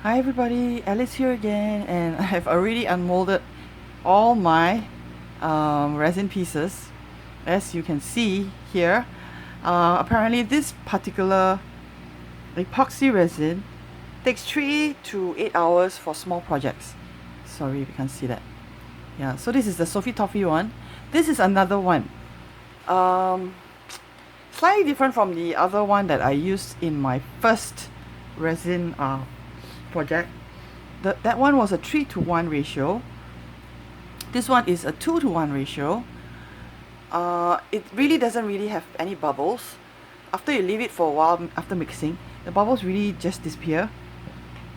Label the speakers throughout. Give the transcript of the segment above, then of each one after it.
Speaker 1: Hi everybody, Alice here again, and I have already unmolded all my resin pieces. As you can see here, apparently this particular epoxy resin takes 3 to 8 hours for small projects. Sorry if you can't see that. Yeah, so this is the Sophie Toffee one. This is another one. Um, Slightly different from the other one that I used in my first resin project. That one was a 3-to-1 ratio. This one is a 2-to-1 ratio. It really doesn't really have any bubbles. After you leave it for a while, after mixing, the bubbles really just disappear.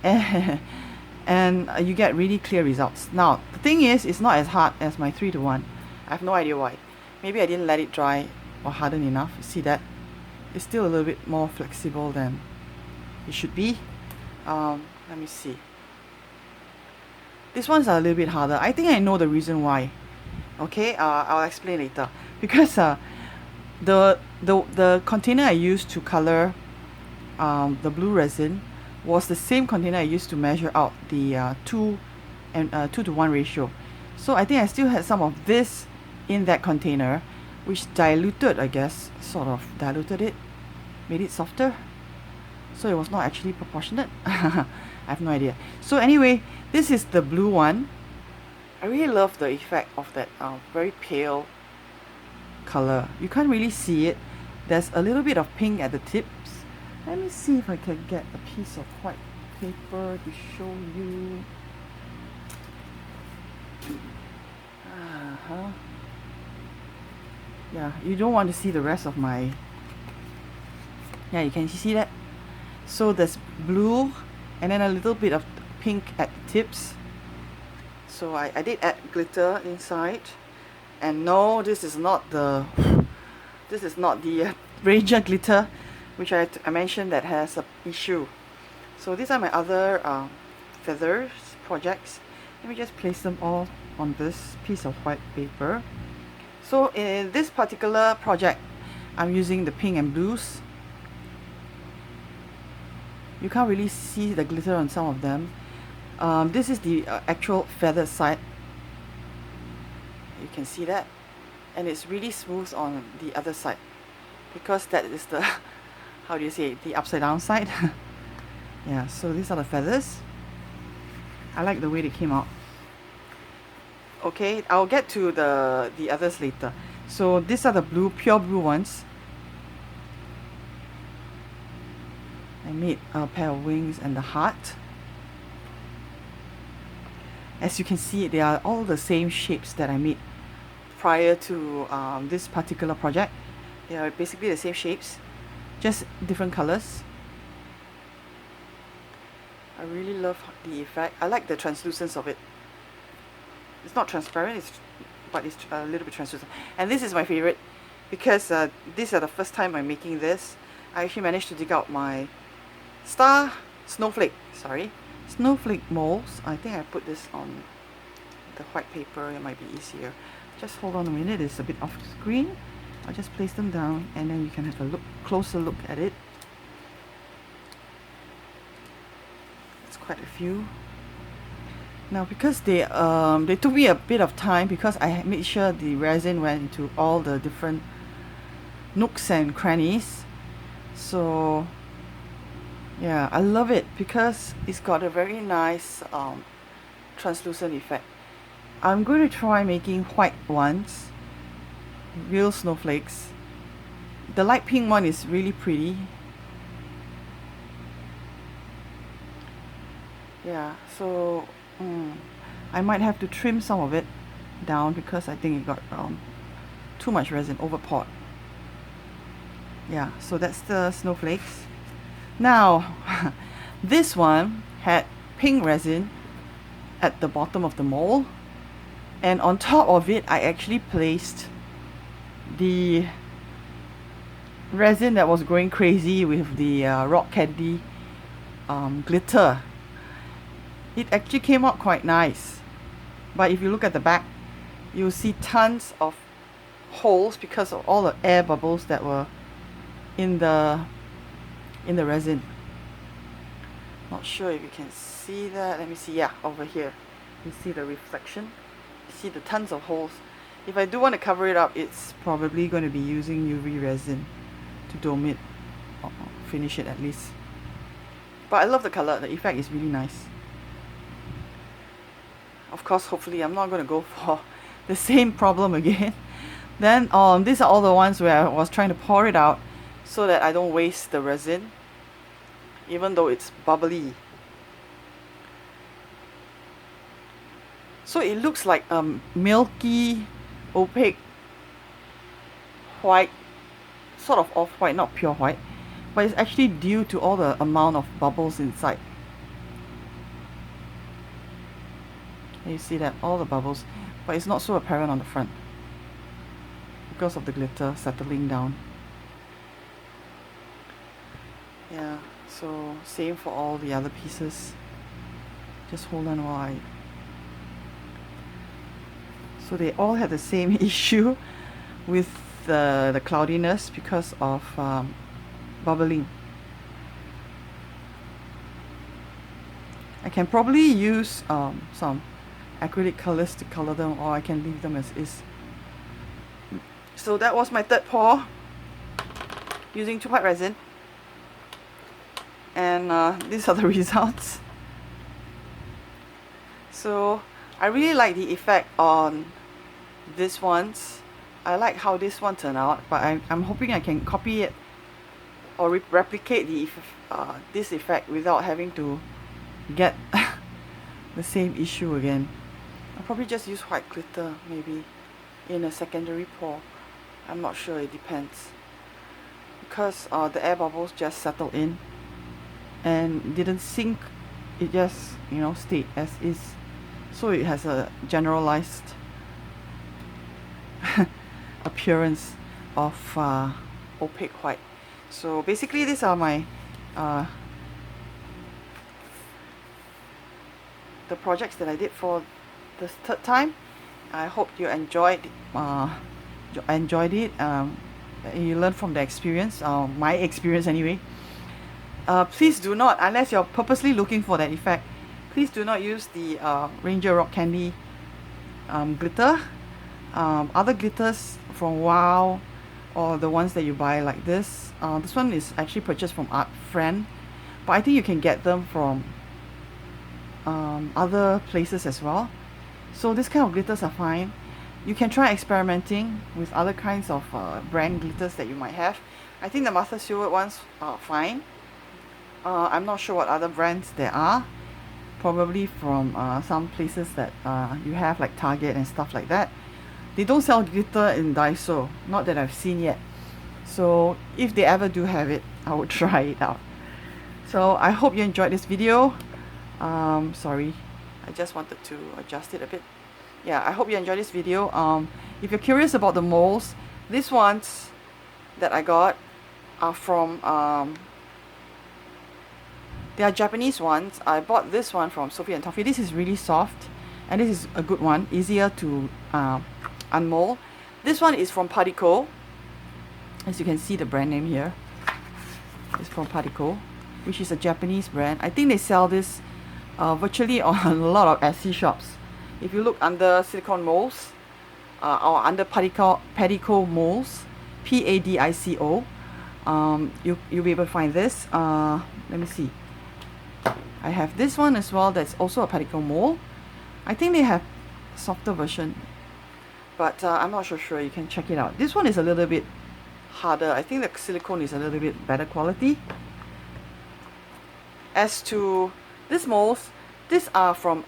Speaker 1: And you get really clear results. Now, the thing is, it's not as hard as my 3-to-1. I have no idea why. Maybe I didn't let it dry or harden enough. You see that? It's still a little bit more flexible than it should be. Let me see. This one's a little bit harder. I think I know the reason why. Okay, I'll explain later. Because the container I used to color the blue resin was the same container I used to measure out the 2-to-1 ratio. So I think I still had some of this in that container, which diluted, I guess, sort of diluted it, made it softer. So it was not actually proportionate. I have no idea. So anyway, this is the blue one. I really love the effect of that very pale color. You can't really see it. There's a little bit of pink at the tips. Let me see if I can get a piece of white paper to show you. Yeah, you don't want to see the rest of my... Yeah, you can see that. So there's blue and then a little bit of pink at the tips. So I did add glitter inside. And no, this is not the Ranger glitter, which I mentioned that has a issue. So these are my other feathers projects. Let me just place them all on this piece of white paper. So in this particular project, I'm using the pink and blues. You can't really see the glitter on some of them. This is the actual feather side. You can see that, and it's really smooth on the other side because that is the how do you say it, the upside down side. Yeah, so these are the feathers. I like the way they came out. Okay, I'll get to the others later. So these are the blue, pure blue ones. I made a pair of wings and the heart. As you can see, they are all the same shapes that I made prior to this particular project. They are basically the same shapes, just different colors. I really love the effect. I like the translucence of it. It's not transparent, but it's a little bit translucent. And this is my favorite because these are the first time I'm making this. I actually managed to dig out my snowflake molds. I think I put this on the white paper. It might be easier. Just hold on a minute. It's a bit off screen. I'll just place them down and then you can have a closer look at it. It's quite a few. Now because they took me a bit of time because I made sure the resin went into all the different nooks and crannies. So yeah, I love it because it's got a very nice translucent effect. I'm going to try making white ones, real snowflakes. The light pink one is really pretty. Yeah, so I might have to trim some of it down because I think it got too much resin, overpoured. Yeah, so that's the snowflakes. Now, this one had pink resin at the bottom of the mold, and on top of it I actually placed the resin that was going crazy with the rock candy glitter. It actually came out quite nice, but if you look at the back, you'll see tons of holes because of all the air bubbles that were in the resin. Not sure if you can see that. Let me see. Yeah, over here. You see the reflection. You see the tons of holes. If I do want to cover it up, it's probably going to be using UV resin to dome it, or finish it at least. But I love the color. The effect is really nice. Of course, hopefully I'm not going to go for the same problem again. Then these are all the ones where I was trying to pour it out so that I don't waste the resin, even though it's bubbly. So it looks like milky, opaque, white, sort of off-white, not pure white, but it's actually due to all the amount of bubbles inside. You see that, all the bubbles, but it's not so apparent on the front because of the glitter settling down. Yeah, so same for all the other pieces. Just hold on while I... So they all had the same issue with the cloudiness because of bubbling. I can probably use some acrylic colors to color them, or I can leave them as is. So that was my third pour using 2-part resin, and these are the results. So I really like the effect on this ones. I like how this one turned out, but I'm hoping I can copy it or replicate this effect without having to get the same issue again. I'll probably just use white glitter maybe in a secondary pour. I'm not sure, it depends. Because the air bubbles just settled in and didn't sink, it just, you know, stayed as is. So it has a generalized appearance of opaque white. So basically these are my the projects that I did for the third time. I hope you enjoyed it. You learned from the experience, my experience anyway. Please do not, unless you're purposely looking for that effect, please do not use the Ranger Rock Candy glitter. Other glitters from WOW, or the ones that you buy like this. This one is actually purchased from Art Friend, but I think you can get them from other places as well. So this kind of glitters are fine. You can try experimenting with other kinds of brand glitters that you might have. I think the Martha Stewart ones are fine. I'm not sure what other brands there are. Probably from some places that you have, like Target and stuff like that. They don't sell glitter in Daiso, not that I've seen yet. So if they ever do have it, I would try it out. So I hope you enjoyed this video. Sorry, I just wanted to adjust it a bit. Yeah, I hope you enjoyed this video. If you're curious about the molds, these ones that I got are from they are Japanese ones. I bought this one from Sophie and Toffee. This is really soft, and this is a good one, easier to unmold. This one is from Partico. As you can see, the brand name here is from Partico, which is a Japanese brand. I think they sell this virtually on a lot of Etsy shops. If you look under silicone molds or under Partico molds, P-A-D-I-C-O, you'll be able to find this. Let me see. I have this one as well that's also a Partico mold. I think they have softer version, but I'm not so sure. You can check it out. This one is a little bit harder. I think the silicone is a little bit better quality. As to these molds, these are from,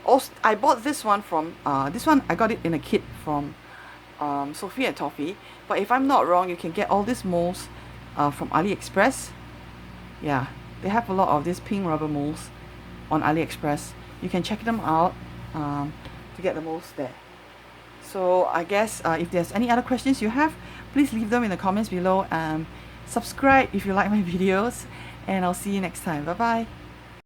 Speaker 1: also, I bought this one from, this one I got it in a kit from Sophie and Toffee, but if I'm not wrong, you can get all these molds from AliExpress. Yeah, they have a lot of these pink rubber molds on AliExpress. You can check them out to get the molds there. So I guess if there's any other questions you have, please leave them in the comments below. Subscribe if you like my videos, and I'll see you next time. Bye bye.